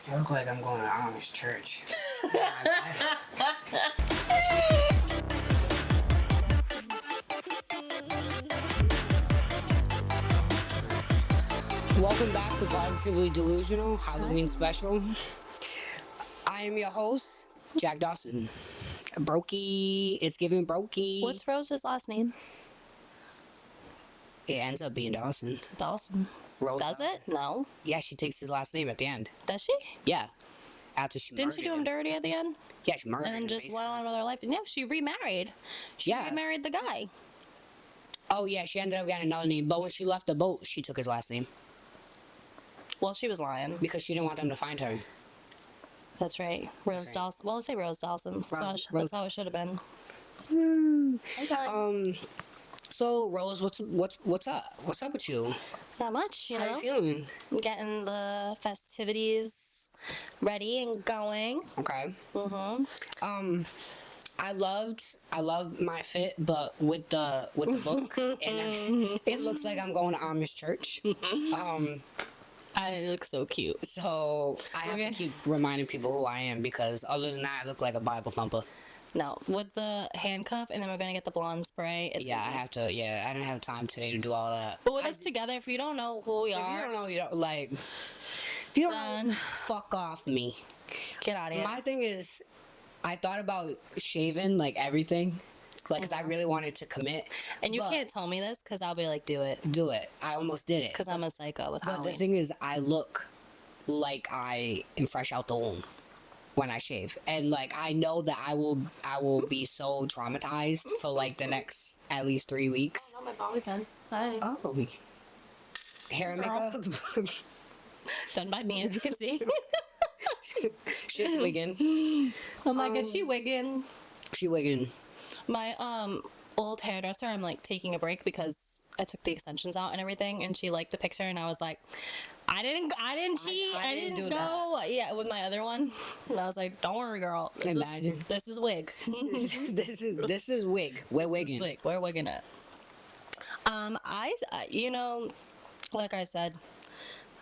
I look like I'm going to Amish church. Welcome back to Positively Delusional Halloween Special. I am your host, Jack Dawson. Brokey, it's giving Brokey. What's Rose's last name? It ends up being Dawson. Dawson. Rose Does Dawson. it? No. Yeah, she takes his last name at the end. Does she? Yeah. After she Didn't she do him dirty at the end? Yeah, she murdered him. And then just basically. went on with her life. No, she remarried. She remarried the guy. Oh, yeah, she ended up getting another name. But when she left the boat, she took his last name. Well, she was lying. Because she didn't want them to find her. That's right. Rose Dawson. Well, let's say Rose Dawson. That's how it should have been. Okay. So, Rose, what's up? What's up with you? Not much, you know. How you feeling? Getting the festivities ready and going. Okay. Mm-hmm. I love my fit, but with the book, and it looks like I'm going to Amish church. I look so cute. So I have to keep reminding people who I am, because other than that, I look like a Bible thumper. No, with the handcuff, and then we're gonna get the blonde spray. Yeah, I have to. Yeah, I didn't have time today to do all that. But with us together, if you don't know who we are, If you don't know, you don't like. If you don't know, fuck off me. Get out of here. My thing is, I thought about shaving like everything, like, because I really wanted to commit. And you can't tell me this, because I'll be like, do it. Do it. I almost did it. Because I'm a psycho with Halloween. But the thing is, I look like I am fresh out the womb when I shave, and like I know that I will be so traumatized for like the next at least 3 weeks. Oh, no, my bobby pin. Hi. Oh, hair and makeup Done by me, as you can see. She's wigging. Oh my god, she wigging. She wigging. My old hairdresser, I'm like taking a break because I took the extensions out and everything, and she liked the picture, and I was like, I didn't cheat. I didn't go. Yeah, with my other one, and I was like, don't worry, girl. This is wig. this is wig. We're wigging. We're wigging it. You know, like I said,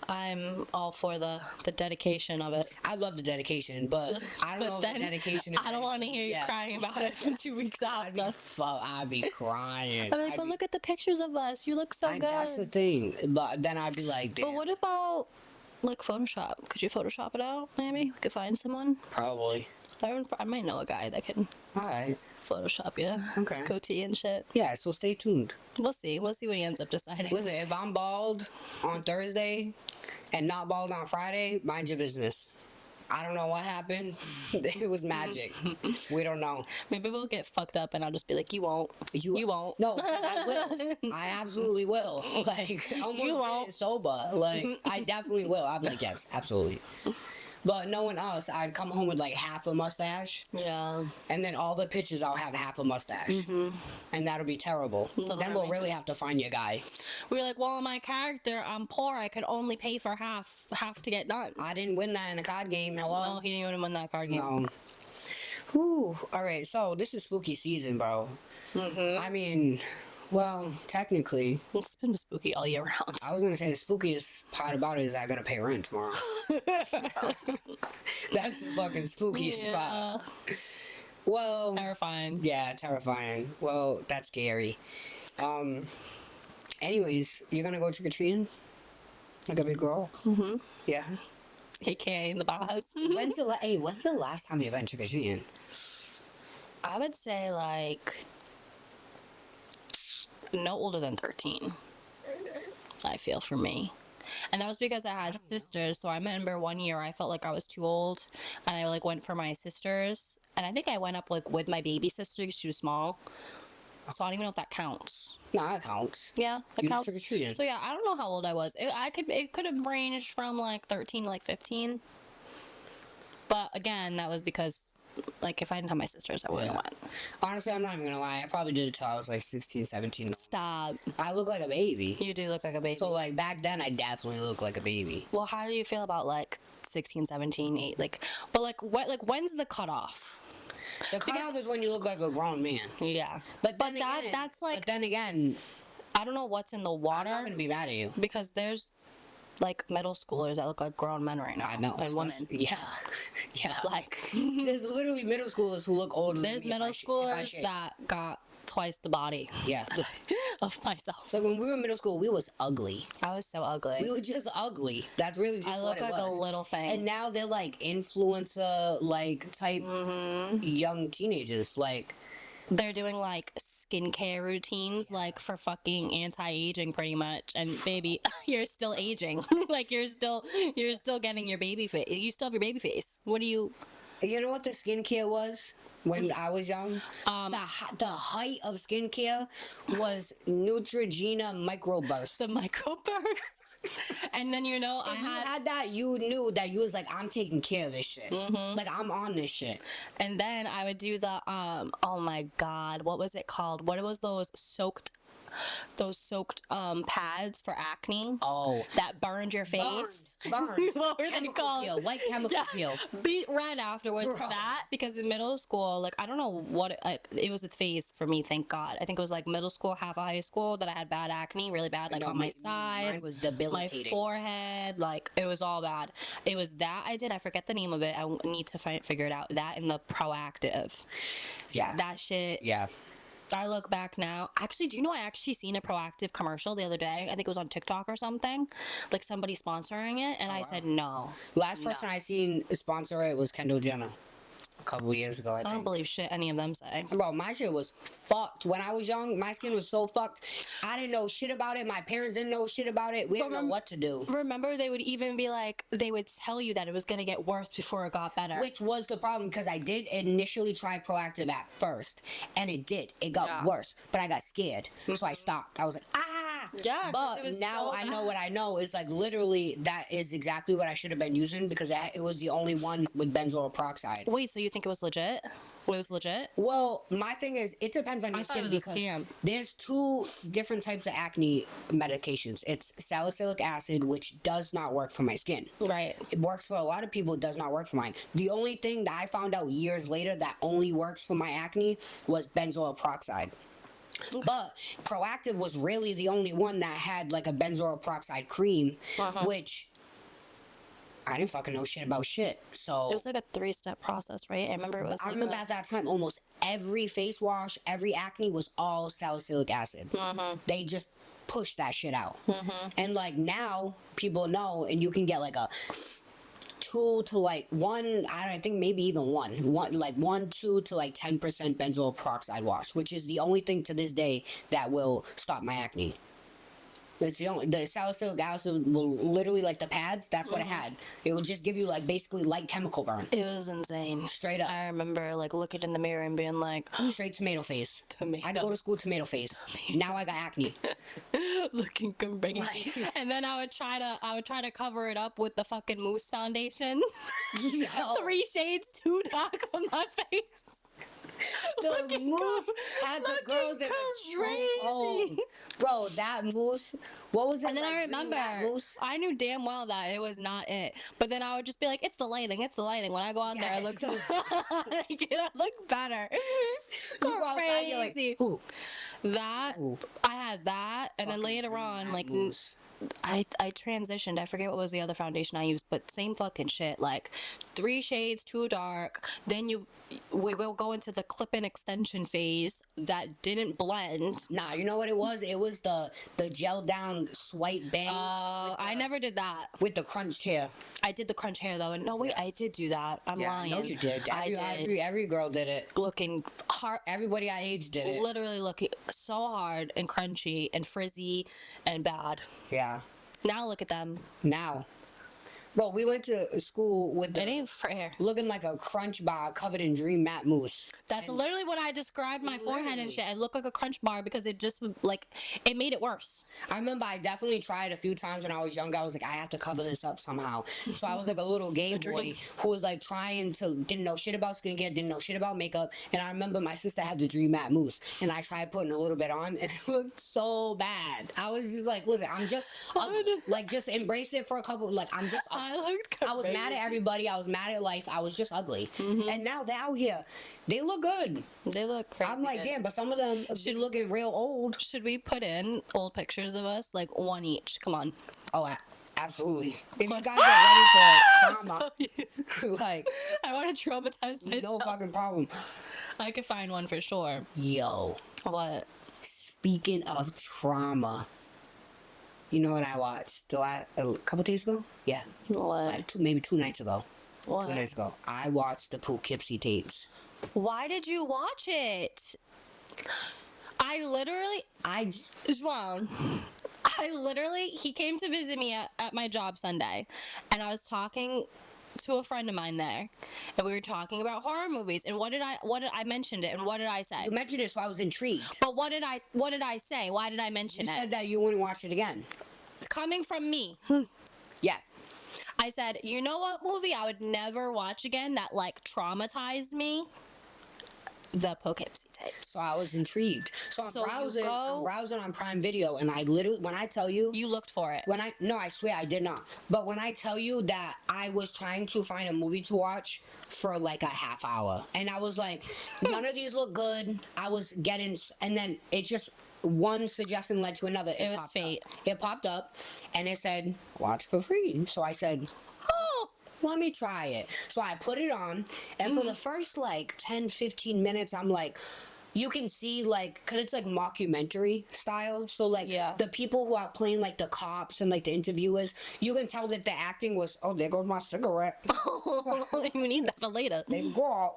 I'm all for the dedication of it. I love the dedication, but I don't know if the dedication is... I don't want to hear you crying about it for 2 weeks after. I'd be crying. I'm like, but look at the pictures of us. You look so good. That's the thing. But then I'd be like, damn. But what about, like, Photoshop? Could you Photoshop it out, maybe? We could find someone? Probably. I might know a guy that can Alright. Photoshop you. Okay. Goatee and shit. Yeah, so stay tuned. We'll see. We'll see what he ends up deciding. Listen, if I'm bald on Thursday and not bald on Friday, mind your business. I don't know what happened. It was magic. We don't know. Maybe we'll get fucked up and I'll just be like, you won't. You won't. No, I will. I absolutely will. Like, almost you won't. Sober. Like, I definitely will. I'll be like, yes, absolutely. But knowing us, I'd come home with like half a mustache. Yeah. And then all the pictures, I'll have half a mustache. Mm-hmm. And that'll be terrible. Then we'll really have to find your guy. We're like, well, in my character, I'm poor. I could only pay for half to get done. I didn't win that in a card game. Hello? No, he didn't even win that card game. No. Whew. Alright, so this is spooky season, bro. Mm-hmm. I mean... Well, technically... It's been spooky all year round. I was going to say the spookiest part about it is I got to pay rent tomorrow. That's the fucking spookiest part. Well... Terrifying. Yeah, terrifying. Well, that's scary. Anyways, you're going to go trick-or-treating? Like a big girl? Mm-hmm. Yeah. AKA in the bars. When's the last time you went trick-or-treating? I would say, like... no older than 13, I feel, for me. And that was because I had sisters, so I remember one year I felt like I was too old, and I like went for my sisters, and I think I went up like with my baby sister because she was small, so I don't even know if that counts. Nah, that counts. Yeah, that counts. Trick-or-treating. So yeah, I don't know how old I was. It could have ranged from like 13 to like 15. But again, that was because, like, if I didn't have my sisters, I wouldn't have went. Honestly, I'm not even gonna lie. I probably did it till I was like 16, 17. Stop. I look like a baby. You do look like a baby. So, like, back then, I definitely looked like a baby. Well, how do you feel about, like, 16, 17, 8? Like, but, like, what, like, when's the cutoff? The cutoff is when you look like a grown man. Yeah. But then again... I don't know what's in the water. I'm not gonna be mad at you. Because there's like middle schoolers that look like grown men right now. I know. And women. Yeah. Yeah. Like, There's literally middle schoolers who look older there's than me. middle if I schoolers shave. that got twice the body Yeah. of myself. Like when we were in middle school, we was ugly. I was so ugly. We were just ugly. That's really just I what look it like was. a little thing. And now they're like influencer, like type young teenagers. Like, They're doing like skincare routines, like for fucking anti-aging, pretty much. And baby, you're still aging. Like you're still getting your baby face. You still have your baby face. What do you? you know what the skincare was when I was young? The height of skincare was Neutrogena Microburst. The microburst. And then If you had that, you knew that you was like, I'm taking care of this shit. Like I'm on this shit. and then I would do the oh my god, what was it called? What was those soaked pads for acne? Oh, That burned your face. burn. What were they Chemical called? peel, white chemical peel. Beat red afterwards. Bro. That because in middle school, like I don't know what it was a phase for me. Thank God. I think it was like middle school, half of high school that I had bad acne, really bad, like No, on my mine sides, was my debilitating. forehead, like it was all bad. It was that I did. I forget the name of it. I need to figure it out. That and the Proactive. Yeah. That shit. Yeah. I look back now. Actually, do you know I actually seen a Proactive commercial the other day? I think it was on TikTok or something. Like somebody sponsoring it, and I said no. Last person I seen sponsor it was Kendall Jenner. A couple years ago, I I don't think. believe shit any of them say. Bro, my shit was fucked. When I was young, my skin was so fucked. I didn't know shit about it. My parents didn't know shit about it. We didn't know what to do. Remember, they would even be like, they would tell you that it was going to get worse before it got better. Which was the problem because I did initially try Proactive at first. And it did. It got worse. But I got scared. So I stopped. I was like, ah! Yeah, 'cause But it was now so I know bad. what I know is like literally that is exactly what I should have been using because it was the only one with benzoyl peroxide. Wait, so you think it was legit? It was legit? Well, my thing is, it depends on your thought it skin was a because scam. there's two different types of acne medications. It's salicylic acid, which does not work for my skin. Right. It works for a lot of people, it does not work for mine. The only thing that I found out years later that only works for my acne was benzoyl peroxide. But Proactive was really the only one that had like a benzoyl peroxide cream, which I didn't fucking know shit about shit. So It was like a 3-step process, right? I remember it was I like remember at that time almost every face wash, every acne was all salicylic acid. They just pushed that shit out. And like now people know, and you can get like a 2 to like 1, I think maybe even 1, 2 to like 10% benzoyl peroxide wash, which is the only thing to this day that will stop my acne. It's the salicylic acid will literally like the pads. That's what it had. It would just give you like basically light chemical burn. It was insane. Straight up. I remember like looking in the mirror and being like, Straight tomato face. Tomato. I'd go to school tomato face. Now I got acne. looking crazy. And then I would try to cover it up with the fucking mousse foundation. Yo, 3 shades too dark on my face. the Looking mousse had the looking girls in the crazy. chokehold. Bro, that mousse. What was it? And then like, I green remember, matte mousse? I knew damn well that it was not it. But then I would just be like, it's the lighting. When I go out there, I look, Yes. I look better. You go outside, you're like, Crazy. ooh, That, I had that. And then fucking later green on, matte like, mousse. I transitioned. I forget what was the other foundation I used, but same fucking shit. Like 3 shades too dark. Then we will go into the clip-in extension phase that didn't blend. Nah, you know what it was? It was the gel down swipe bang I never did that. with the crunched hair. I did the crunch hair though, and no wait, I did do that. I'm Yeah, lying. I know you did. I did. Every girl did it. Looking hard, Everybody our age did it. literally looking so hard and crunchy and frizzy and bad. Yeah. Now look at them. Now. Bro, we went to school with It ain't fair. looking like a crunch bar covered in dream matte mousse. That's literally what I described my forehead and Literally. shit. I look like a crunch bar because it just like it made it worse. I remember I definitely tried a few times when I was younger. I was like, I have to cover this up somehow. So I was like a little gay boy who was like didn't know shit about skincare, didn't know shit about makeup. And I remember my sister had the dream matte mousse, and I tried putting a little bit on, and it looked so bad. I was just like, listen, I'm just ugly. Like just embrace it for a couple. Like I'm just. I was mad at everybody. I was mad at life. I was just ugly. And now they're out here. They look good. They look crazy. I'm like, good. damn, but some of them be looking real old. Should we put in old pictures of us, like one each? Come on. Oh, Absolutely. If you guys are ready for trauma, like, I want to traumatize myself. no fucking problem. I could find one for sure. Yo, What? speaking of trauma, you know what I watched a couple days ago? Yeah, What? like maybe 2 nights ago. What? 2 nights ago, I watched the Poughkeepsie tapes. Why did you watch it? He came to visit me at my job Sunday, and I was talking to a friend of mine there, and we were talking about horror movies, and I mentioned it, and what did I say? You mentioned it, so I was intrigued. But what did I say? Why did I mention You it? said that you wouldn't watch it again. It's coming from me. Yeah. I said, you know what movie I would never watch again that like traumatized me? The Poughkeepsie tapes. So I was intrigued. So I'm browsing on Prime Video, and I literally, when I tell you, You looked for it. no, I swear I did not. But when I tell you that I was trying to find a movie to watch for like a half hour, and I was like, none of these look good. I was getting, and then it just, one suggestion led to another. It was fate. It popped up, and it said, watch for free. So I said, Oh, let me try it. So I put it on, and for the first like 10-15 minutes, I'm like, you can see like, because it's like mockumentary style, so like the people who are playing like the cops and like the interviewers, you can tell that the acting was, oh, there goes my cigarette. we need that for later. There you go.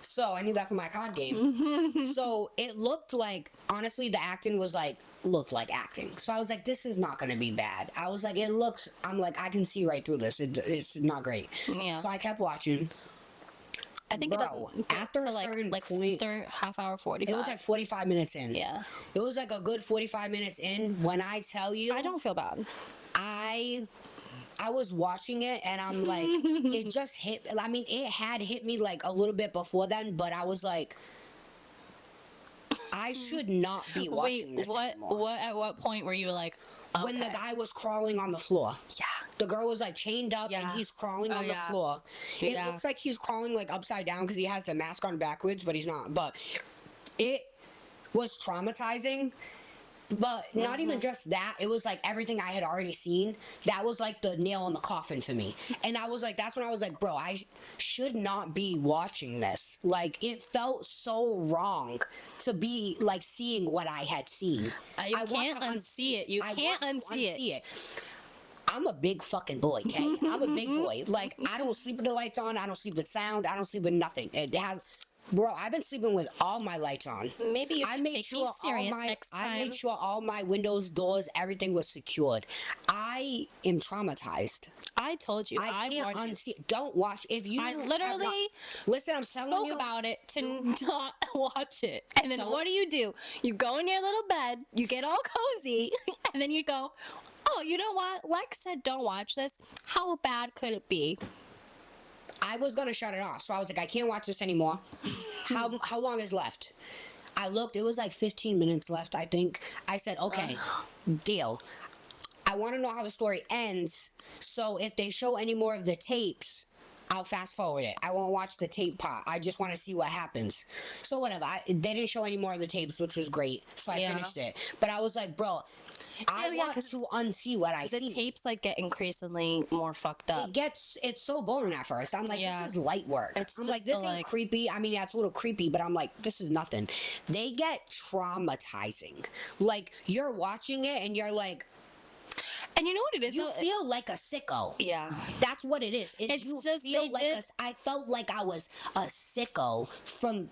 So I need that for my card game. So it looked like, honestly, the acting was like, looked like acting. So I was like, this is not gonna be bad. I was like, I'm like, I can see right through this. It's not great. Yeah. So I kept watching. I think it doesn't. After a certain point, half hour 45. it was like 45 minutes in. Yeah. It was like a good 45 minutes in. When I tell you, I don't feel bad. I was watching it, and I'm like, it just hit. I mean, it had hit me like a little bit before then, but I was like, I should not be watching this anymore. At what point were you like, okay. When the guy was crawling on the floor. Yeah. The girl was like chained up, and he's crawling on the floor. It looks like he's crawling like upside down because he has the mask on backwards, but he's not. But it was traumatizing. But not even just that, it was like everything I had already seen. That was like the nail in the coffin for me. And I was like, that's when I was like, bro, I should not be watching this. Like, it felt so wrong to be like seeing what I had seen. You can't unsee it. You can't unsee it. I'm a big fucking boy, okay? I'm a big boy. Like, I don't sleep with the lights on. I don't sleep with sound. I don't sleep with nothing. It has... Bro, I've been sleeping with all my lights on. Maybe you should take me serious next time. I made sure all my windows, doors, everything was secured. I am traumatized. I told you. I can't unsee it. Don't watch. If you I literally listen, I'm telling you. Spoke about it to not watch it. And then what do? You go in your little bed, you get all cozy, and then you go, oh, you know what? Lex said don't watch this. How bad could it be? I was gonna shut it off, so I was like, I can't watch this anymore. How long is left? I looked, it was like 15 minutes left, I think. I said, okay, deal. I want to know how the story ends, so if they show any more of the tapes, I'll fast forward it. I won't watch the tape part. I just want to see what happens. So whatever. They didn't show any more of the tapes, which was great. So I finished it. But I was like, bro, I want to unsee what I see. The tapes like get increasingly more fucked up. It's so boring at first. I'm like, this is light work. I'm like, this ain't creepy. I mean, yeah, it's a little creepy, but I'm like, this is nothing. They get traumatizing. Like, you're watching it and you're like, and you know what it is? You feel like a sicko. Yeah. That's what it is. It's just I felt like I was a sicko from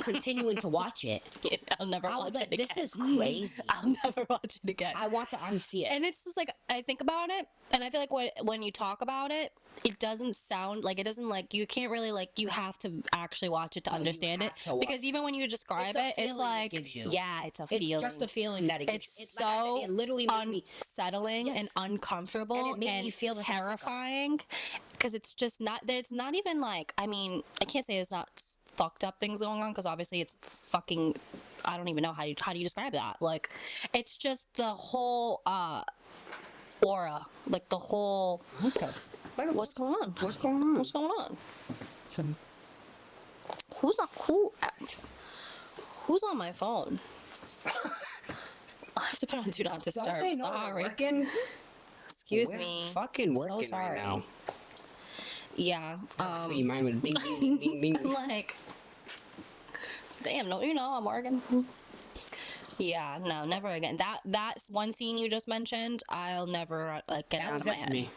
continuing to watch it. Yeah, I'll never watch it again. This is crazy. I'll never watch it again. I want to unsee it. And it's just like, I think about it, and I feel like when you talk about it, it doesn't sound like, it doesn't like, you can't really like, you have to actually watch it to understand it. Because even when you describe it, it's like, yeah, it's a feeling. It's just a feeling that it gives you. It's so like I said, it literally unsettling and uncomfortable and it made me feel terrifying, because it's just not, there's not even like, I mean, I can't say it's not fucked up things going on, because obviously it's fucking, I don't even know how do you describe that. Like, it's just the whole aura, like the whole, what's going on? What's going on? What's going on? Who's on my phone? I have to put on Do Not Disturb. Don't they know Sorry. working? Excuse We're me. fucking working sorry. right now. Yeah. Sweet, mine was bing, bing, bing, bing, I'm bing. like, damn, don't you know I'm working? Yeah, no, never again. That's one scene you just mentioned. I'll never like get That out was of my it for head. me.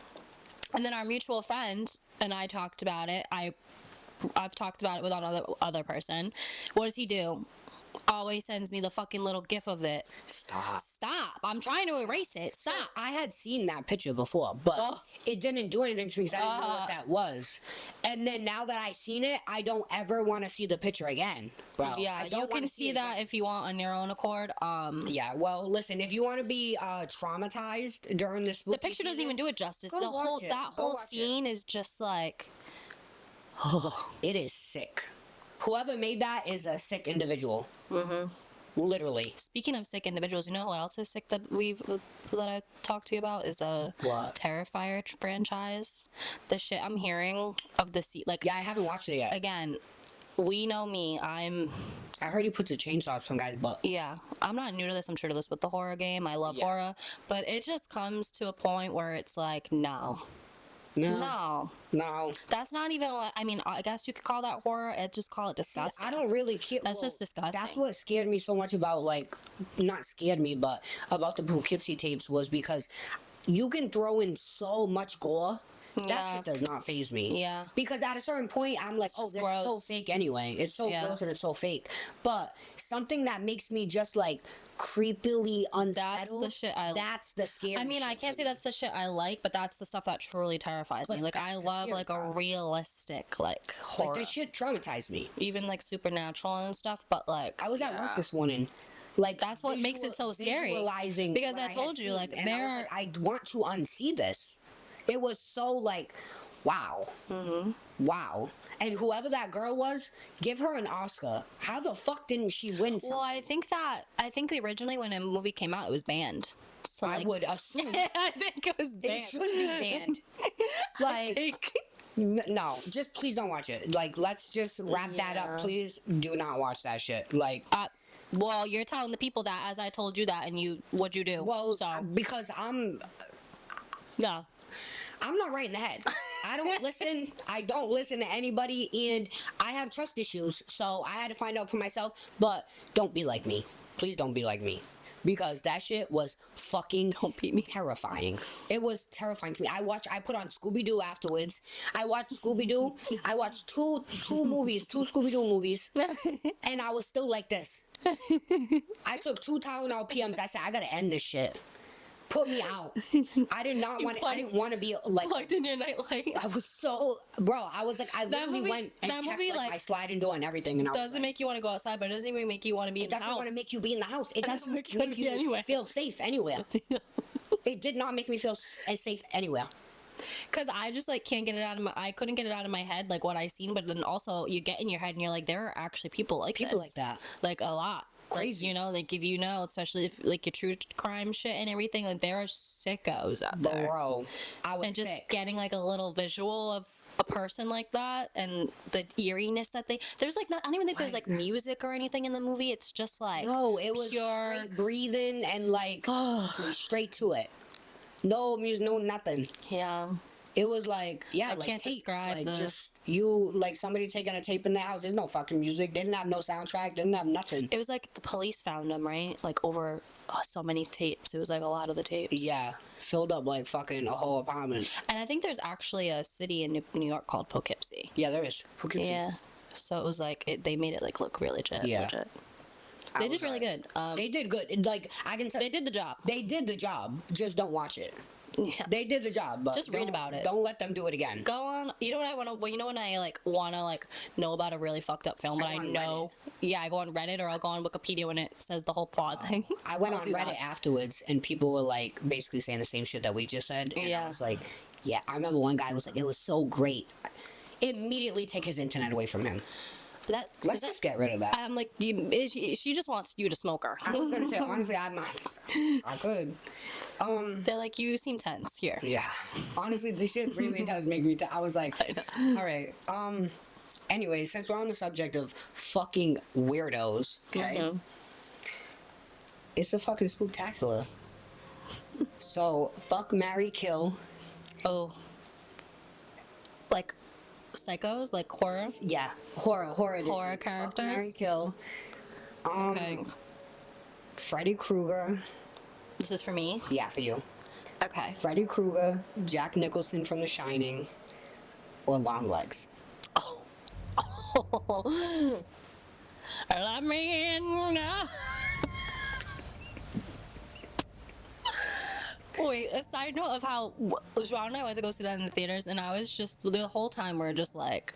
And then our mutual friend and I talked about it. I've talked about it with another other person. What does he do? Always sends me the fucking little gif of it. Stop. I'm trying to erase it. Stop. I had seen that picture before, but Oh. it didn't do anything to me because I didn't know what that was. And then now that I seen it, I don't ever want to see the picture again, bro. Yeah, I don't you can wanna see it that again. if you want on your own accord. Yeah, well, listen, if you want to be traumatized during this The picture doesn't even do it justice. Go The whole watch it. that Go whole watch it. scene is just like It is sick. Whoever made that is a sick individual. Mm-hmm. Literally. Speaking of sick individuals, you know what else is sick that I talked to you about is the What? Terrifier franchise. The shit I'm hearing of the like. Yeah, I haven't watched it yet. Again, we know me. I heard he puts a chainsaw up some guy's butt. Yeah, I'm not new to this. I'm true to this with the horror game. I love horror, but it just comes to a point where it's like, no. That's not even. I mean, I guess you could call that horror. I just call it disgusting. I don't really care. That's just disgusting. That's what scared me so much about, like, not scared me, but about the Poughkeepsie tapes was because you can throw in so much gore. That shit does not faze me. Yeah. Because at a certain point, I'm like, oh, that's gross. so fake anyway. It's so gross and it's so fake. But something that makes me just, like, creepily unsettled. That's the shit I like. That's the scary I mean, I can't say that's the shit I like, but that's the stuff that truly terrifies me. Like, I love, like, a realistic, like, horror. Like, this shit traumatized me. Even, like, supernatural and stuff, but, like... I was at work this morning. Like, that's what makes it so scary. Visualizing because I what told had you, seen, like, and I want to unsee this. It was so, like, wow. Mm-hmm. Wow. And whoever that girl was, give her an Oscar. How the fuck didn't she win something? Well, I think originally when a movie came out, it was banned. So, I like, would assume. I think it was banned. It should be banned. Like, no, just please don't watch it. Like, let's just wrap that up. Please do not watch that shit. Like, well, you're telling the people that as I told you that, and what'd you do? well, so because no. I'm not right in the head. I don't listen. I don't listen to anybody, and I have trust issues, so I had to find out for myself. But don't be like me. Please don't be like me. Because that shit was fucking terrifying. It was terrifying to me. I put on Scooby-Doo afterwards. I watched Scooby-Doo. I watched two Scooby-Doo movies, and I was still like this. I took 2 Tylenol PMs. I said, I gotta end this shit. Put me out. I didn't want to be like plugged in your nightlight. I was so, bro. I was like, I literally went and checked like my sliding door and everything, and I doesn't make you want to go outside, but it doesn't even make you want to be in the house. It doesn't want to make you be in the house. It doesn't make you feel safe anywhere. It did not make me feel safe anywhere. Cause I just like can't get it out of I couldn't get it out of my head like what I seen, but then also you get in your head and you're like, there are actually people like that, like a lot. Crazy. Like, you know, like if you know, especially if like your true crime shit and everything, like there are sickos out there. Bro, I was and just sick. Getting like a little visual of a person like that and the eeriness that there's like not, I don't even think there's like music or anything in the movie. It's just like no, it was pure straight breathing and like straight to it. No music, no nothing. Yeah. It was like, I like can't tapes, describe like this. just you, like somebody taking a tape in their house. There's no fucking music. They didn't have no soundtrack. Didn't have nothing. It was like the police found them, right? Like over so many tapes. It was like a lot of the tapes. Yeah, filled up like fucking a whole apartment. And I think there's actually a city in New York called Poughkeepsie. Yeah, there is. Poughkeepsie. Yeah. So it was like they made it like look really legit. Yeah. Legit. They did really good. They did good. Like I can tell. They did the job. They did the job. Just don't watch it. Yeah. They did the job, but just read about it. Don't let them do it again. Go on. You know what I want to? Well, you know when I like want to like know about a really fucked up film, but I know. Reddit. Yeah, I go on Reddit or I'll go on Wikipedia when it says the whole plot thing. I went on Reddit afterwards, and people were like basically saying the same shit that we just said. And I was like, yeah. I remember one guy was like, it was so great. Immediately take his internet away from him. Let's just get rid of that. I'm like, she just wants you to smoke her. I was gonna say, honestly, I could. They're like, you seem tense here. Yeah. Honestly, this shit really does make me I was like, all right. Anyway, since we're on the subject of fucking weirdos, okay? It's a fucking spooktacular. So, fuck, marry, kill. Oh. Like psychos, like horror. Yeah, horror edition. Horror Fuck, marry, characters. kill. Okay. Freddy Krueger. This is for me. Yeah, for you. Okay. Freddy Krueger, Jack Nicholson from The Shining, or Longlegs. Oh. Let me in now. Wait, a side note of how Joanna and I went to go see that in the theaters, and I was just, the whole time we're just like,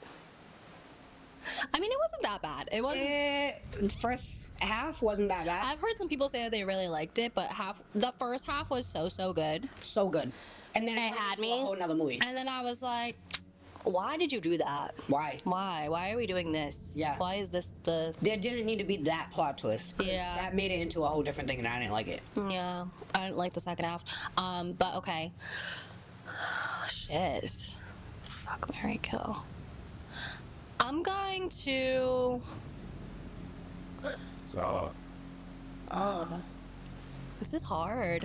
I mean, it wasn't that bad. It wasn't. First half wasn't that bad. I've heard some people say that they really liked it, but the first half was so good. So good. And then it had into me. a whole nother movie. And then I was like, why did you do that? Why? Why are we doing this? Yeah. Why is this the... There didn't need to be that plot twist. 'Cause Yeah. That made it into a whole different thing, and I didn't like it. Yeah, I didn't like the second half. But okay. Shit. Fuck, marry, kill. I'm going to... This is hard.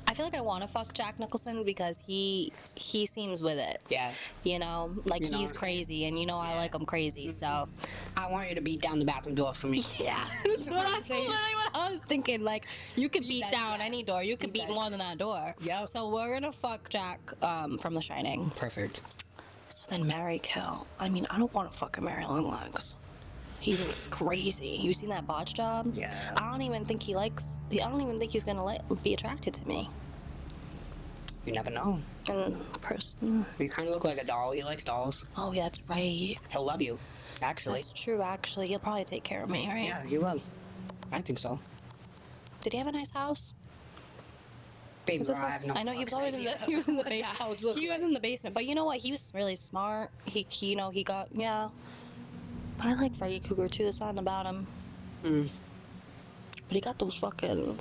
I feel like I want to fuck Jack Nicholson because he seems with it. Yeah. You know, like You know he's what I'm crazy, and you know I like him crazy, so... I want you to beat down the bathroom door for me. Yeah, that's literally what I was thinking. Like, you could beat that down shit. any door. You could Beat beat that more than that door. Yep. So we're gonna fuck Jack from The Shining. Perfect. So then marry kill. I mean, I don't want to fucking marry Longlegs. He looks crazy. You seen that botch job? Yeah. I don't even think he likes. I don't even think he's gonna be attracted to me. You never know. And person. You kind of look like a doll. He likes dolls. Oh yeah, that's right. He'll love you. Actually. That's true. Actually, he'll probably take care of me, right? Yeah, he will. I think so. Did he have a nice house? Baby, Was his I house- have no I know he was fucking always in idea the he was in the what that house basement. looked He was in the basement, but you know what? He was really smart. He you know he got yeah. But I like Freddy Krueger too. There's something about him. Mm. But he got those fucking.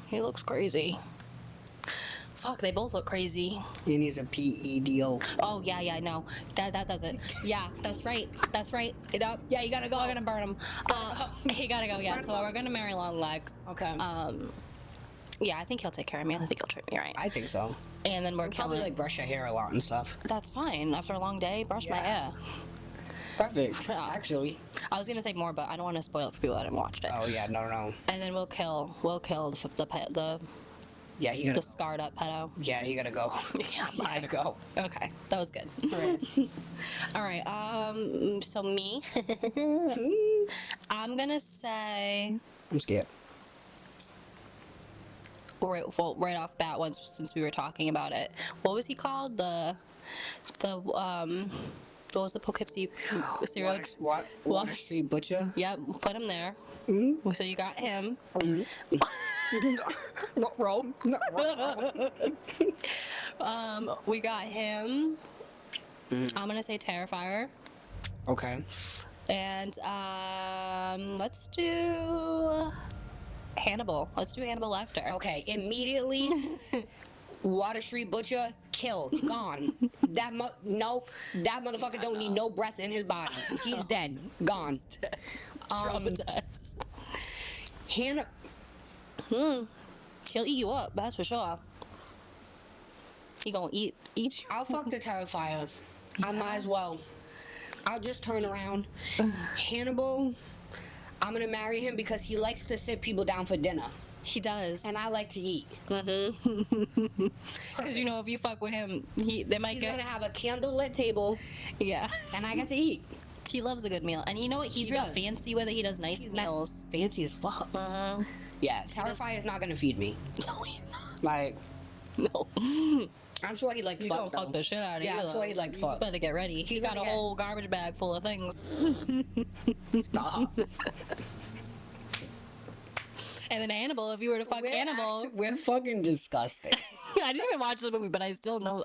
He looks crazy. Fuck, they both look crazy. He needs a PEDO. Oh yeah, no, that does it. Yeah, that's right. Yep. Yeah, you gotta go. We're gonna burn him. He gotta go. Yeah. So we're gonna marry Longlegs. Okay. Yeah, I think he'll take care of me. I think he'll treat me right. I think so. And then we're Probably killing. like brush your hair a lot and stuff. That's fine. After a long day, brush my Yeah. hair. Perfect. Yeah. Actually. I was gonna say more, but I don't want to spoil it for people that haven't watched it. Oh yeah, no. And then we'll kill the Yeah, you gotta. scarred up pedo. Yeah, you gotta go. Yeah, You gotta go. Okay, that was good. All right. So me, I'm gonna say I'm scared. right off bat once since we were talking about it. What was he called? What was the Poughkeepsie serial? Water Street Butcher. Yep, put him there. Mm-hmm. So you got him. What roll? We got him. I'm gonna say Terrifier. Okay. And let's do Hannibal. Let's do Hannibal Lecter. Okay, immediately. Water Street Butcher, killed, gone. Nope, that motherfucker don't need no breath in his body. He's dead, gone. Traumatized. Hannah, He'll eat you up, that's for sure. He gonna eat you. I'll fuck the Terrifier. I might as well. I'll just turn around. Hannibal, I'm gonna marry him because he likes to sit people down for dinner. He does. And I like to eat. Because you know, if you fuck with him, they might He's get. gonna have a candlelit table, Yeah. and I get to eat. He loves a good meal, and you know what? He's He real does. fancy with it. He does nice He's not meals. fancy as fuck. Yeah, Terrifier is not gonna feed me. No, he's Like, not. No. I'm sure he'd like He's fuck. gonna fuck though. the shit out of you. Yeah, I'm though. sure he'd like You fuck. better get ready. He's got a gonna get- whole garbage bag full of things. Stop. And then Hannibal, if you were to fuck Hannibal, We're fucking disgusting. I didn't even watch the movie, but I still know.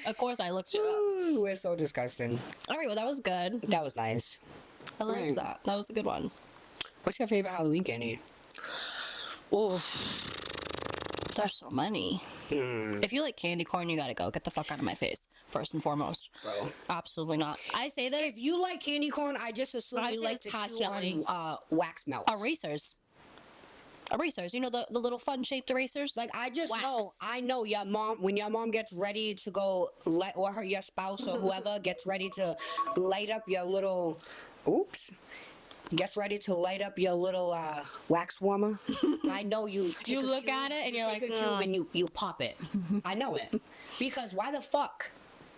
Of course, I looked shit up. Ooh, we're so disgusting. All right, well, that was good. That was nice. I liked Right. that. That was a good one. What's your favorite Halloween candy? Oh, there's so many. If you like candy corn, you gotta go. Get the fuck out of my face, first and foremost. Bro. Absolutely not. I say this. If you like candy corn, I just assume I you say like this to chew passionately. on wax melts. Erasers. erasers. You know, the little fun shaped erasers. Like I just Wax. know, I know your mom, when your mom gets ready to go or your spouse or whoever gets ready to light up your little, gets ready to light up your little wax warmer. I know you. You look at it and you're like, take a cube and you pop it. I know it, because why the fuck?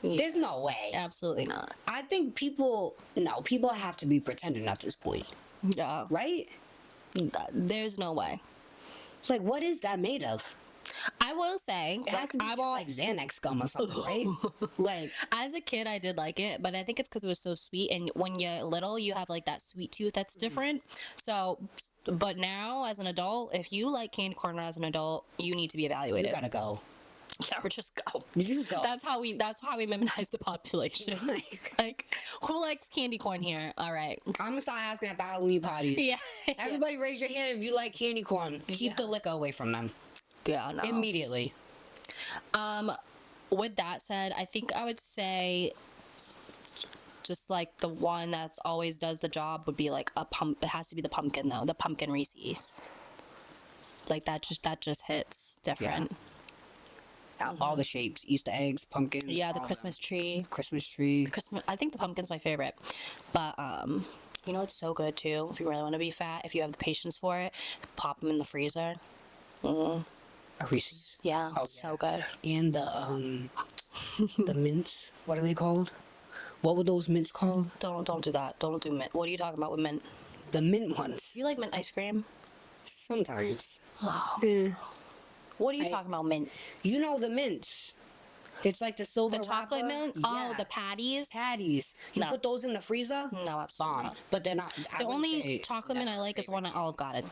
There's no way. Absolutely not. I think people have to be pretending at this point, Yeah. right? There's no way. It's like, what is that made of? I will say, It has to be just like Xanax gum or something, right? Like, as a kid, I did like it, but I think it's because it was so sweet. And when you're little, you have like that sweet tooth that's different. So, but now as an adult, if you like candy corn as an adult, you need to be evaluated. you gotta go. Yeah, or just go. You just go. That's how we memonize the population. Like, who likes candy corn here? All right. I'm gonna start asking at the Halloween parties. Yeah. Everybody raise your hand if you like candy corn. Keep the liquor away from them. Yeah, no. Immediately. With that said, I think I would say just like the one that's always does the job would be like it has to be the pumpkin though. The pumpkin Reese's. Like that just hits different. All the shapes, Easter eggs, pumpkins. Yeah, the all Christmas tree. Christmas tree. I think the pumpkin's my favorite. But you know it's so good too. If you really want to be fat, if you have the patience for it, pop them in the freezer. A Reese's. Yeah, so good. And the mints. What are they called? What were those mints called? Don't do that. Don't do mint. What are you talking about with mint? The mint ones. Do you like mint ice cream? Sometimes. Oh. Eh. What are you talking about, mint? You know the mints. It's like the silver The chocolate wrapper. mint? Yeah. Oh, the patties? Patties. You No. put those in the freezer? No, absolutely Bomb. not. But they're not. The only chocolate mint I like is the one at Olive Garden.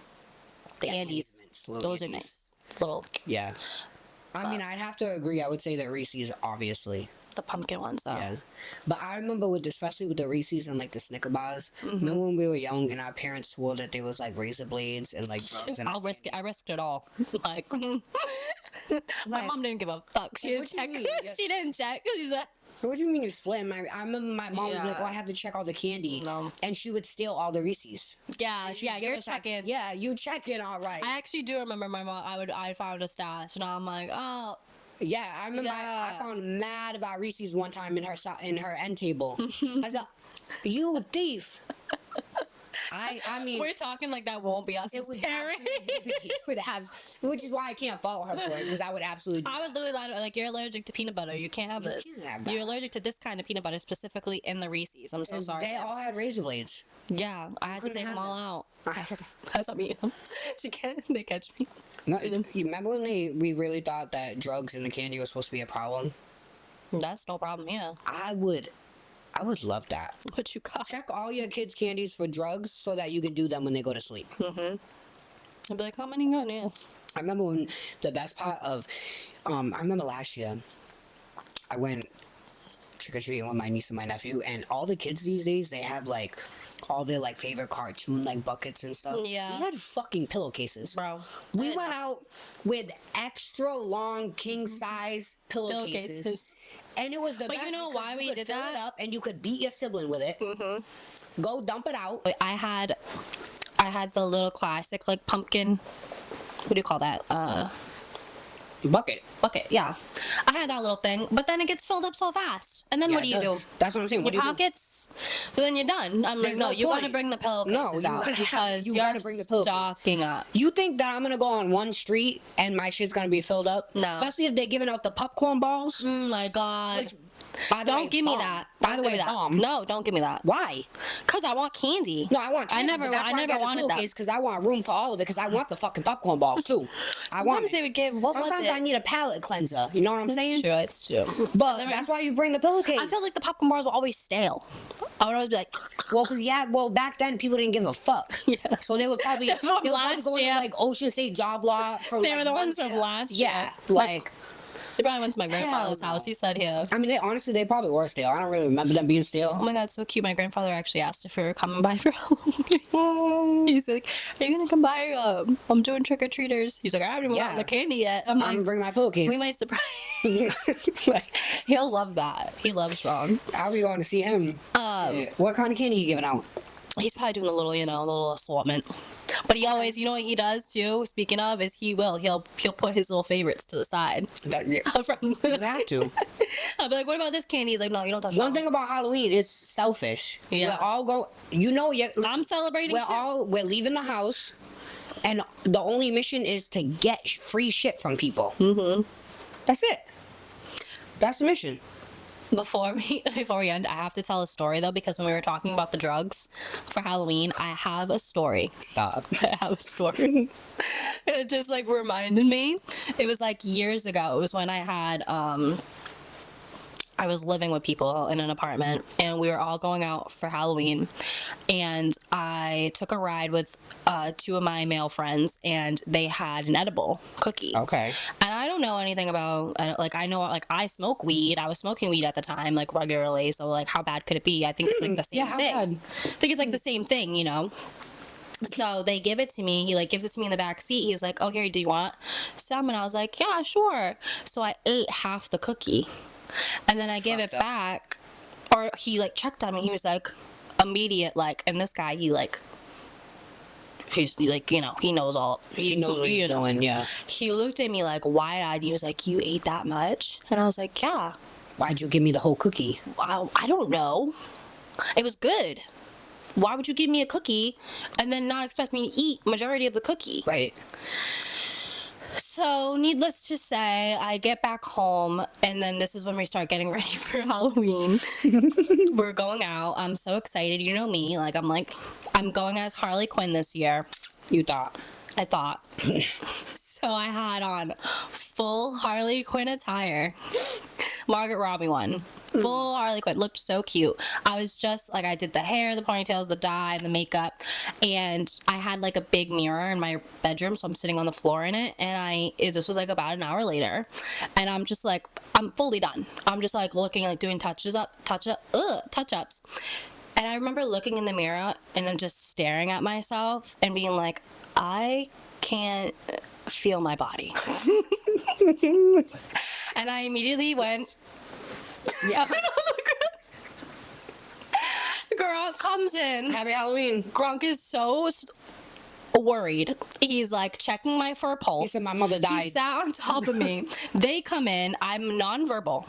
The Yeah, Andes. Mints, little Those are Andes. nice. Little, Yeah. I mean, I'd have to agree. I would say that Reese's, obviously. the pumpkin ones, though. Yeah. But I remember especially with the Reese's and like the Snicker bars. Mm-hmm. Remember when we were young and our parents swore that there was like razor blades and like drugs and I'll risk it. I risked it all. Like, my Like, mom didn't give a fuck. She didn't what do you check. mean? Yeah. She didn't check. She said, What do you mean you split? I remember my mom would be like, Yeah. "Oh, I have to check all the candy," No. and she would steal all the Reese's. yeah, She'd yeah, give you're us, like, checking. yeah, you checking, all right. I actually do remember my mom. I found a stash, and I'm like, oh, Yeah, I remember I Yeah. found mad about Reese's one time in her end table. I said, "You thief!" I mean, we're talking like that won't be us it as would parents. which is why I can't follow her for it, because I would absolutely. I would literally lie to her, like, you're allergic to peanut butter. You can't have You this. can't have that. You're allergic to this kind of peanut butter, specifically in the Reese's. I'm so sorry. They all had razor blades. Yeah, I had to couldn't take them have all that. out. That's not me. She can't. They catch me. No, you remember when we really thought that drugs in the candy was supposed to be a problem? That's no problem. Yeah. I would love that. What you got? Check all your kids' candies for drugs so that you can do them when they go to sleep. I'd be like, how many got? Yeah. I remember when the best part of, I remember last year, I went trick-or-treating with my niece and my nephew, and all the kids these days, they have like all their like favorite cartoon like buckets and stuff. Yeah. We had fucking pillowcases. Bro. We went out with extra long king size pillowcases. And it was the But best. you know because why you we could did fill that? it up and you could beat your sibling with it. Go dump it out. I had the little classic like pumpkin. What do you call that? Bucket. Bucket. Yeah. I had that little thing, but then it gets filled up so fast. And then Yeah, what do you it do? does. That's what I'm saying. What Your do you do? pockets. So then you're done. I'm There's like, no, no you got to point. bring the pillowcases you out gotta have- because you you're gotta bring the pillowcase. stocking up. You think that I'm gonna go on one street and my shit's gonna be filled up? No. Especially if they're giving out the popcorn balls. Oh my god. Which, by the way, Don't give me bomb. that. By Don't the give way, me that. bomb. No, don't give me that. Why? Cause I want candy. No, I want. I candy, never- but that's I why never got a wanted that. pillowcase, because I want room for all of it. Because I want the fucking popcorn balls too. I want. Sometimes it. they would give. What Sometimes was it? I need a palate cleanser. You know what I'm saying? It's true. But that's why you bring the pillowcase. I felt like the popcorn bars were always stale. I would always be like, Well, back then people didn't give a fuck. Yeah. So they would probably They're from last go to year. like Ocean State Job Law for They like were the ones months. from last Yeah, year. like they probably went to my grandfather's no. house. He said, here. I mean, they probably were stale. I don't really remember them being Oh stale. my god, so cute. My grandfather actually asked if we were coming by for Halloween. He's like, are you gonna come by? I'm doing trick-or-treaters. He's like, I haven't even gotten the candy yet. I'm I'm like, gonna bring my pillowcase. we might surprise. Like, he'll love that. He loves Ron. I'll be going to see him. Shit. What kind of candy you giving out? He's probably doing a little, the little assortment. But he always, you know what he does too? Speaking of, is he'll put his little favorites to the side. You have to. I'll be like, what about this candy? He's like, no, you don't touch One that thing about Halloween is selfish. Yeah. We're all go. You know, I'm celebrating too. we're leaving the house, and the only mission is to get free shit from people. That's it. That's the mission. Before we end, I have to tell a story though, because when we were talking about the drugs for Halloween, I have a story. Stop. I have a story. It just like reminded me. It was like years ago. It was when I had I was living with people in an apartment, and we were all going out for Halloween, and I took a ride with two of my male friends, and they had an edible cookie. Okay. And I don't know anything about, I know, like, I smoke weed. I was smoking weed at the time, like, regularly, so, like, how bad could it be? I think it's, like, the same thing. Bad? I think it's, like, the same thing, you know? So they give it to me. He like gives it to me in the back seat. He was like, "Oh, here, do you want some?" And I was like, "Yeah, sure." So I ate half the cookie, and then I gave it back. Or he like checked on me. He was like, immediate like, and this guy he's like, you know, he knows all. He knows what he's doing. Yeah. He looked at me like wide-eyed. He was like, "You ate that much?" And I was like, "Yeah." Why'd you give me the whole cookie? I don't know. It was good. Why would you give me a cookie and then not expect me to eat majority of the cookie? Right. So, needless to say, I get back home, and then this is when we start getting ready for Halloween. We're going out. I'm so excited. You know me. I'm going as Harley Quinn this year. You thought. I thought. So I had on full Harley Quinn attire. Margaret Robbie one. Full Harley Quinn. Looked so cute. I was just, like, I did the hair, the ponytails, the dye, and the makeup. And I had, like, a big mirror in my bedroom, so I'm sitting on the floor in it. And this was, like, about an hour later. And I'm just, like, I'm fully done. I'm just, like, looking, like, doing touch-ups. And I remember looking in the mirror and I'm just staring at myself and being like, I can't feel my body. And I immediately went, Yeah. Gronk comes in. Happy Halloween. Gronk is so worried. He's like checking my fur pulse. He said my mother died. He sat on top of me. They come in. I'm nonverbal.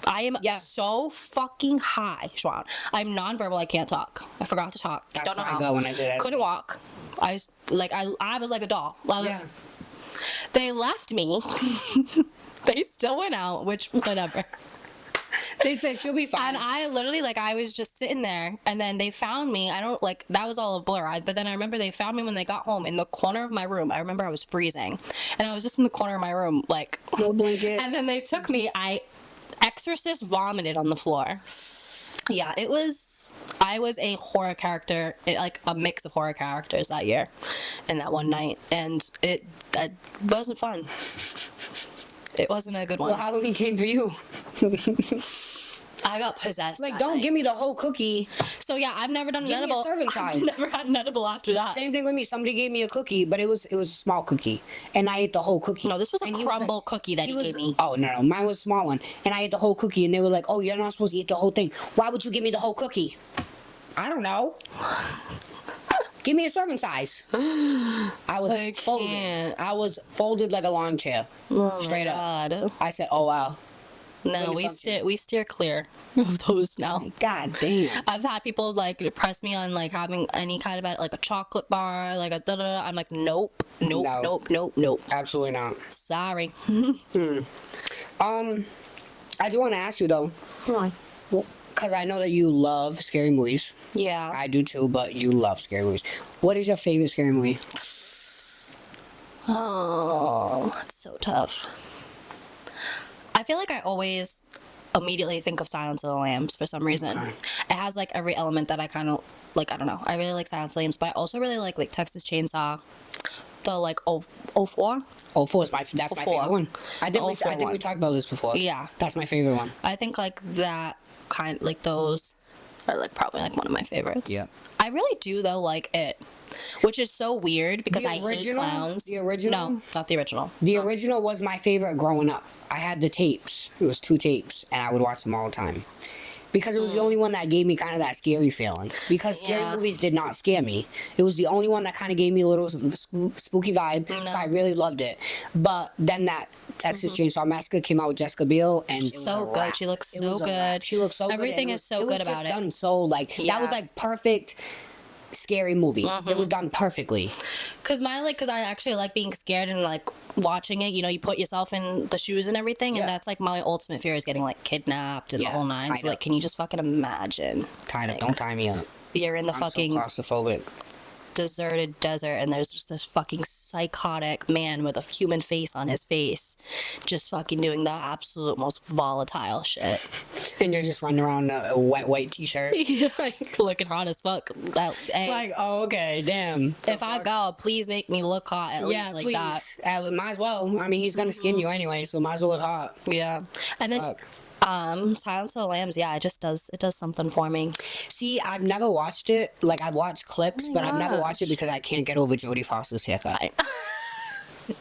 I am so fucking high, Schwan. I'm nonverbal. I can't talk. I forgot to talk. That's Don't know where I how. go when I did it. Couldn't walk. I was like a doll. Yeah. They left me. They still went out, which whatever. They said she'll be fine. And I literally, like, I was just sitting there, and then they found me. I don't, like, that was all a blur. But then I remember they found me when they got home in the corner of my room. I remember I was freezing. And I was just in the corner of my room, like... No blanket. And then they took me. Exorcist vomited on the floor. Yeah, it was... I was a horror character, like, a mix of horror characters that year. And that one night. And it wasn't fun. It wasn't a good one. Well, Halloween came for you. I got possessed. Like, don't give me the whole cookie. So yeah, I've never done an Give me a edible. serving size. I've never had an edible after that. Same thing with me. Somebody gave me a cookie, but it was a small cookie, and I ate the whole cookie. No, this was a And he crumble like- cookie that he gave me. Oh no, mine was a small one, and I ate the whole cookie, and they were like, "Oh, you're not supposed to eat the whole thing. Why would you give me the whole cookie?" I don't know. Give me a serving size. I was folded. can't. I was folded like a lawn chair. Straight up. I said, "Oh wow." No, we steer clear of those now. God damn. I've had people like press me on like having any kind of like a chocolate bar, like a da da. I'm like, nope. Absolutely not. Sorry. I do want to ask you though. Why? Because I know that you love scary movies. Yeah. I do too, but you love scary movies. What is your favorite scary movie? Oh, that's so tough. I feel like I always immediately think of Silence of the Lambs for some reason. Okay. It has like every element that I kind of like. I don't know. I really like Silence of the Lambs, but I also really like Texas Chainsaw. The like 04. 04 is that's my 04. favorite one. I think we 04 one. talked about this before. Yeah. That's my favorite one. I think like that kind, like those are like probably like one of my favorites. Yeah. I really do though like it, which is so weird because The I hate original? clowns. The original? No, not the original. The original was my favorite growing up. I had the tapes. It was 2 tapes, and I would watch them all the time. Because it was the only one that gave me kind of that scary feeling. Because scary movies did not scare me. It was the only one that kind of gave me a little spooky vibe. No. So I really loved it. But then that Texas Chainsaw Massacre came out with Jessica Biel, and it was So a good. wrap. She looks It so was a good. wrap. She looked so good. Everything and is so good about just it. done so like that was like perfect scary movie. It was done perfectly. Cause I actually like being scared and like watching it. You know, you put yourself in the shoes and everything, and that's like my ultimate fear is getting like kidnapped and the whole nine. So like, can you just fucking imagine? Kind of. Don't tie me up. You're in the I'm fucking so claustrophobic. deserted desert, and there's just this fucking psychotic man with a human face on his face, just fucking doing the absolute most volatile shit. And you're just running around in a wet white t-shirt. Like looking hot as fuck. Hey, Like, oh, okay, damn. if I go, please make me look hot at least like that. Might as well. I mean, he's gonna skin you anyway, so might as well look hot. Yeah, and then Silence of the Lambs. Yeah, it does something for me. See, I've never watched it. Like, I've watched clips, but I've never watched it because I can't get over Jodie Foster's haircut.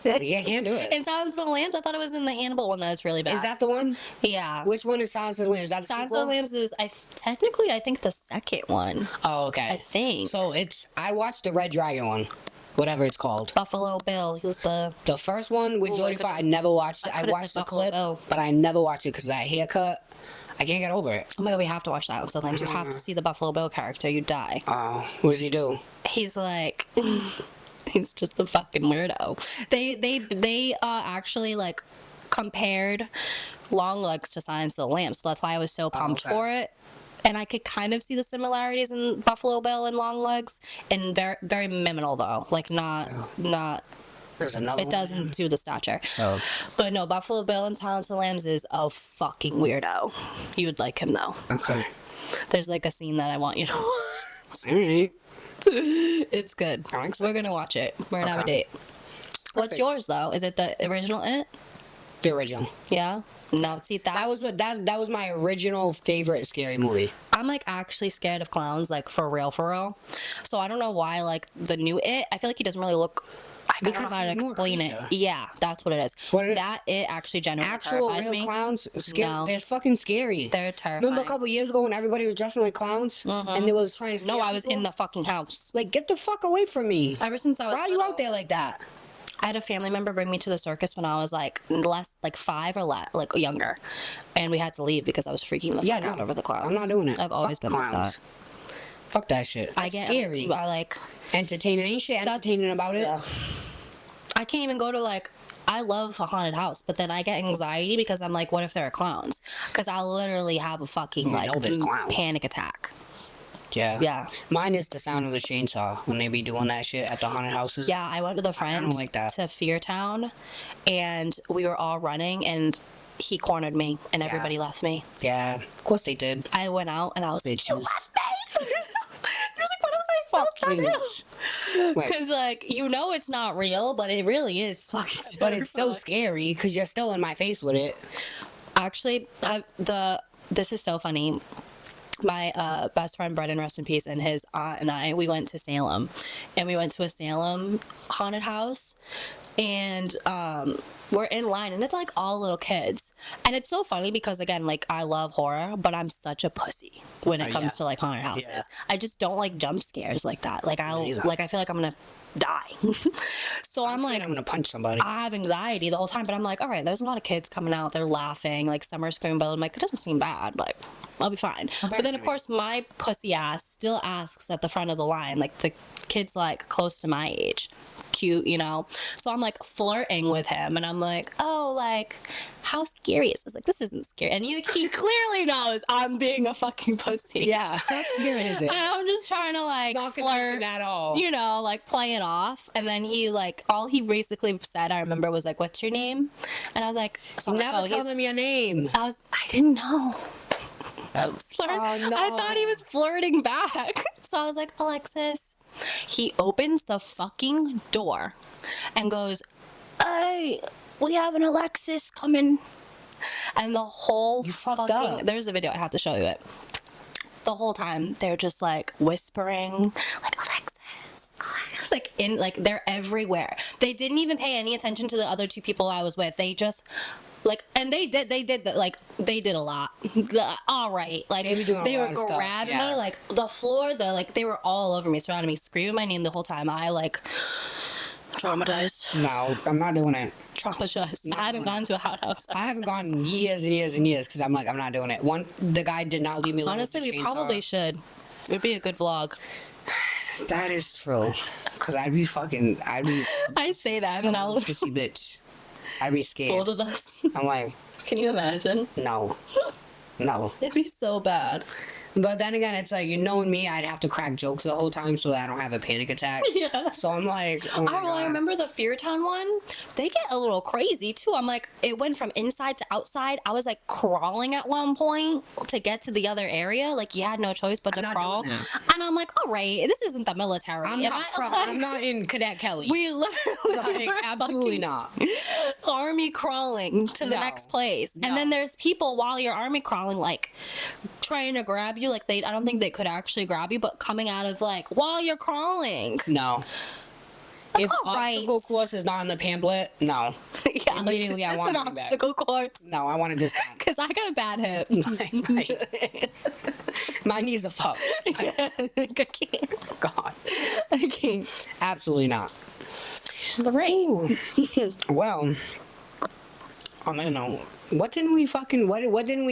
Yeah, I can't do it. In Silence of the Lambs, I thought it was in the Hannibal one that's really bad. Is that the one? Yeah. Which one is Silence of the Lambs? Is that the Silence sequel? of the Lambs is technically I think the second one. Oh, okay. I think. So I watched the Red Dragon one, whatever it's called. Buffalo Bill. He was the first one with Jodie Foster. I never watched it. I watched the clip, but I never watched it because that haircut. I can't get over it. Oh my god, we have to watch that one. So then you have to see the Buffalo Bill character. You die. Oh, what does he do? He's like. He's just a fucking weirdo. They actually like compared Longlegs to Silence of the Lambs, so that's why I was so pumped for it. And I could kind of see the similarities in Buffalo Bill and Longlegs, and very very minimal though. Like not. There's another It doesn't do the stature. Oh. But no, Buffalo Bill and Silence of the Lambs is a fucking weirdo. You would like him though. Okay. There's like a scene that I want you to watch. Alright. It's good. We're gonna watch it. We're gonna have a date. What's yours though? Is it the original It? The original. Yeah. No, see That was my original favorite scary movie. I'm like actually scared of clowns, like for real. So I don't know why like the new It. I feel like he doesn't really look. I don't know how to explain it. Yeah, that's what it is. That It actually genuinely terrifies real me. clowns, No. they're fucking scary. They're terrifying. Remember a couple years ago when everybody was dressing like clowns and they was trying to scare No, I was people? in the fucking house. Like, get the fuck away from me. Ever since I was Why are you out there like that? I had a family member bring me to the circus when I was like 5 or like younger, and we had to leave because I was freaking the fuck out over the clowns. I'm not doing it. I've always been clowns. like that. Fuck that shit. That's scary. I like Entertaining. Ain't shit entertaining about it. Yeah. I can't even go to like. I love a haunted house, but then I get anxiety because I'm like, what if there are clowns? Because I'll literally have a fucking panic attack. Yeah. Yeah. Mine is the sound of the chainsaw when they be doing that shit at the haunted houses. Yeah, I went with a friend to Fear Town, and we were all running, and he cornered me, and everybody left me. Yeah, of course they did. I went out, and I was like, you left me! He was like, what was I supposed to do? Because, like, you know it's not real, but it really is fucking terrifying. But it's so scary, because you're still in my face with it. Actually, this is so funny. My best friend Brendan, rest in peace, and his aunt and I, we went to Salem, and we went to a Salem haunted house, and we're in line, and it's like all little kids, and it's so funny because again, like I love horror, but I'm such a pussy when it comes to like haunted houses. Yeah. I just don't like jump scares like that. Like I feel like I'm gonna die. So I'm like, I'm gonna punch somebody. I have anxiety the whole time, but I'm like, all right, there's a lot of kids coming out, they're laughing, like some are screaming, but I'm like, it doesn't seem bad, like I'll be fine. But then of course my pussy ass still asks at the front of the line, like the kid's like close to my age, cute, you know, so I'm like flirting with him, and I'm like, oh, like how scary is this? Like this isn't scary, and he clearly knows I'm being a fucking pussy. Yeah, how scary is it? And I'm just trying to like not flirt at all, you know, like play it off, and then he like all he basically said, I remember, was like, what's your name? And I was like, so never tell them your name. I didn't know. I thought he was flirting back. So I was like, Alexis. He opens the fucking door and goes, hey, we have an Alexis coming. And the whole there's a video, I have to show you it. The whole time they're just like whispering, like, Alexis. Like they're everywhere. They didn't even pay any attention to the other two people I was with. They just Like, and they did a lot. All right, like They be doing a they lot were of stuff, grabbing yeah. me, like the floor, they were all over me, surrounding me, screaming my name the whole time. I like traumatized. No, I'm not doing it. Traumatized. I haven't gone to a outhouse. I haven't gone in years and years and years because I'm like, I'm not doing it. The guy did not leave me alone. Honestly, with the we chainsaw. probably should. It would be a good vlog. That is true. Because I'd be I say that, and then I'll pissy bitch. I'd be scared. both of us. I'm like, Can you imagine? no. No. It'd be so bad. But then again, it's like, you knowing me, I'd have to crack jokes the whole time so that I don't have a panic attack. Yeah. So I'm like, oh my I God. remember the Feartown one. They get a little crazy too. I'm like, it went from inside to outside. I was like crawling at one point to get to the other area. Like you had no choice but to not crawl. doing that. And I'm like, all right, this isn't the military. I'm not in Cadet Kelly. We literally were Absolutely fucking not. army crawling to the No. next place. No. And then there's people while you're army crawling, like trying to grab you. Like I don't think they could actually grab you, but coming out of like while you're crawling. No. Like, If all right. obstacle course is not in the pamphlet, no. Yeah, Immediately I it's want an to be back. obstacle course. No, I want to discount. Because I got a bad hip. My knees are fucked. I can't. God. I can't. Absolutely not. But right. Well, I don't know. What didn't we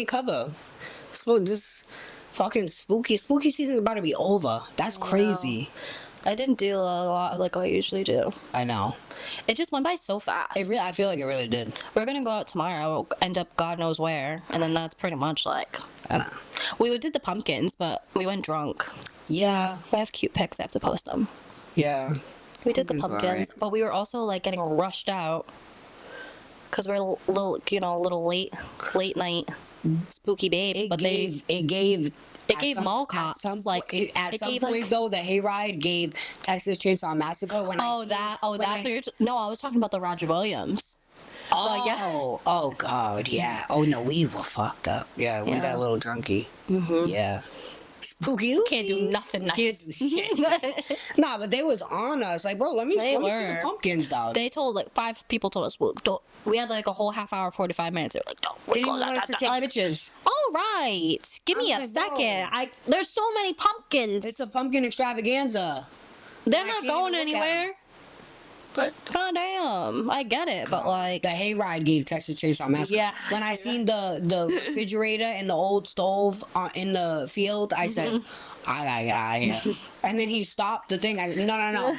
cover? This fucking spooky season's about to be over. That's crazy. I didn't do a lot like I usually do. I know. It just went by so fast. I feel like it really did. We're gonna go out tomorrow. We'll end up God knows where, and then that's pretty much like. I know. We did the pumpkins, but we went drunk. Yeah. We have cute pics. I have to post them. Yeah. We did the Pumpkins were pumpkins, alright. but we were also like getting rushed out because we're a little late night spooky babes. It gave mall cops, at it some gave, point like- though, the hayride gave Texas Chainsaw Massacre when that's what no, I was talking about the Roger Williams. Oh God, yeah. Oh no, we were fucked up. Yeah, we got a little drunky. Mm-hmm. Yeah. Spooky. Can't do nothing nice. Can't do shit. Nah, but they was on us. Like, bro, let me see the pumpkins, dog. They told like 5 people told us, well, don't. We had like a whole half hour, 45 minutes. They were like, don't. They didn't want us to take pictures. All right, give me a like, second. bro. There's so many pumpkins. It's a pumpkin extravaganza. They're I not can't going even look at anywhere. But goddamn, I get it. But like The hayride gave Texas Chainsaw Massacre. Yeah. When I seen the refrigerator and the old stove in the field, I said, I. And then he stopped the thing. No.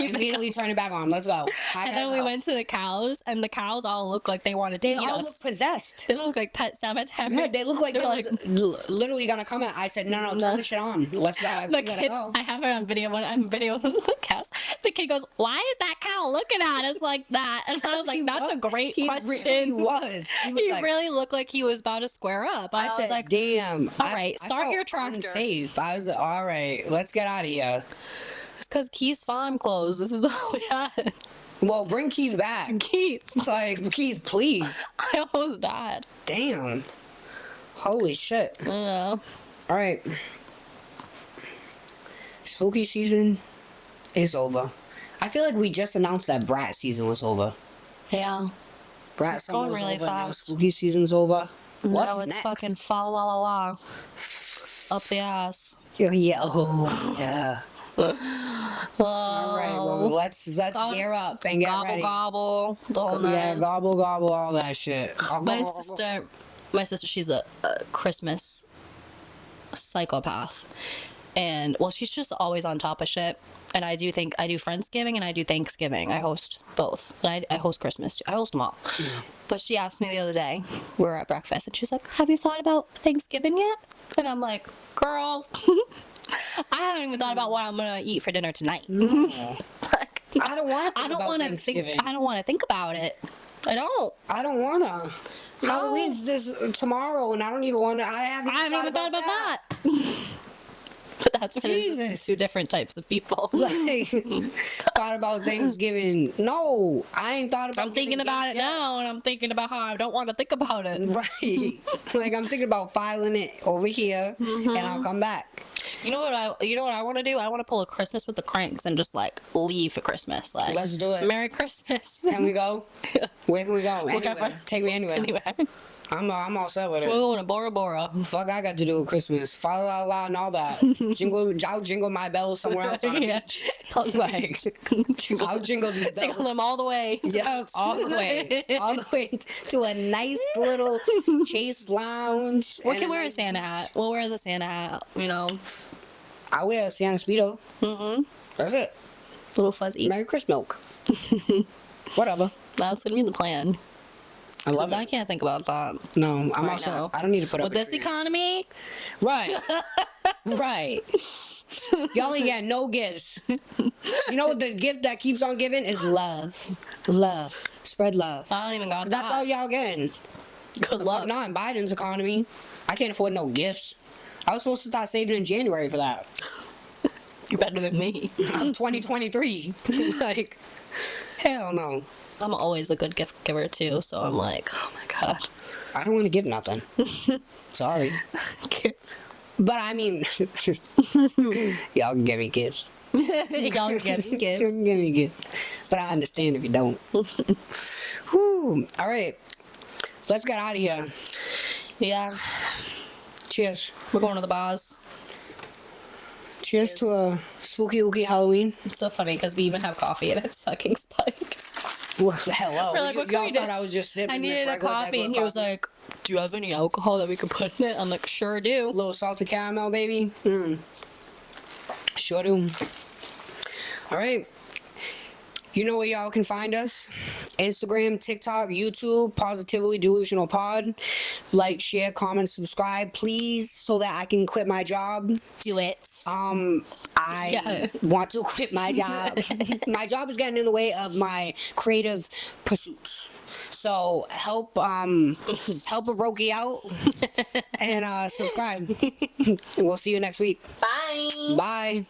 Immediately turn it back on. Let's go. and then we went to the cows, and the cows all looked like they wanted to They eat all us. look possessed. They look like Pet Cemetery. Yeah, they look like They're they was literally gonna come out. I said, no, turn the shit on. Let's go. The kid, I have it on video. On video of the cows, the kid goes, "Why is that cow looking at us like that?" And I was like, "That's a great question." He was. He like, really looked like he was about to square up. I was said, like, damn. all right, start your tractor. Safe. I was like, all right, let's get out of here. It's because Keith's farm closed. This is all we had. Well, bring Keith back. Keith. It's like, Keith, please. I almost died. Damn. Holy shit. Yeah. All right. Spooky season is over. I feel like we just announced that Brat season was over. Yeah. Brat summer going was really over. Now fast. spooky season's over. What's No, it's next? fucking fa la la la. Up the ass. Yeah. All right. Well, let's gear up and get Gobble ready. gobble. The whole Yeah, nine. gobble, all that shit. Gobble, My gobble. sister, she's a Christmas psychopath. And, well, she's just always on top of shit. And I do Friendsgiving and I do Thanksgiving. I host both. I host Christmas too. I host them all. But she asked me the other day, we were at breakfast, and she's like, have you thought about Thanksgiving yet? And I'm like, girl, I haven't even thought about what I'm going to eat for dinner tonight. Like, I don't want to I don't want to think about it. I don't. I don't want to. Halloween's this tomorrow, and I don't even want to. I haven't even thought about that. But that's what it is. Jesus. 2 different types of people. Like, thought about Thanksgiving. No, I ain't thought about I'm thinking about it now, and I'm thinking about how I don't want to think about it. Right. Like, I'm thinking about filing it over here, and I'll come back. You know what I want to do? I want to pull a Christmas with the Cranks and just like leave for Christmas. Like, Let's do it. Merry Christmas. Can we go? Where can we go? Whatever. Anywhere. Take me anywhere. Anyway, I'm all set with we're it. going to Bora Bora. Fuck, I got to do with Christmas. Follow la la and all that. I'll jingle my bells somewhere else on the Yeah. beach. Like, I'll jingle these bells. Jingle them all the way. Yeah, all the way to a nice little Chase lounge. We can wear a Santa hat. We'll wear the Santa hat. You know, I wear a Santa Speedo. That's it. little fuzzy. Merry Christmas milk. Whatever. That's gonna be the plan. I love 'Cause it. I can't think about that. No, I'm Right also. now. I don't need to put up With a this tree. economy, Right. Right. Y'all ain't got no gifts. You know what the gift that keeps on giving is love. Love. Spread love. I don't even got That's that. all y'all getting. Good Fuck, luck. not in Biden's economy. I can't afford no gifts. I was supposed to start saving in January for that. You're better than me. I'm 2023. Like, hell no. I'm always a good gift giver too, so I'm like, oh my god. I don't want to give nothing. Sorry. But I mean, y'all can give me gifts. Y'all can give me gifts. Give me gifts. But I understand if you don't. Whew. All right. Let's get out of here. Yeah, Cheers. we're going to the bars. Cheers to a spooky ooky Halloween. It's so funny because we even have coffee and it's fucking spiked. What the hell? We're like, what can Y'all we do? thought I was just sipping I this needed a regular coffee and he was coffee? like, do you have any alcohol that we could put in it? I'm like, sure do. Little salted caramel, baby. Sure do. All right. You know where y'all can find us? Instagram, TikTok, YouTube, Positively Delusional Pod. Like, share, comment, subscribe, please, so that I can quit my job. Do it. I want to quit my job. My job is getting in the way of my creative pursuits. So help a Roki out and subscribe. We'll see you next week. Bye. Bye.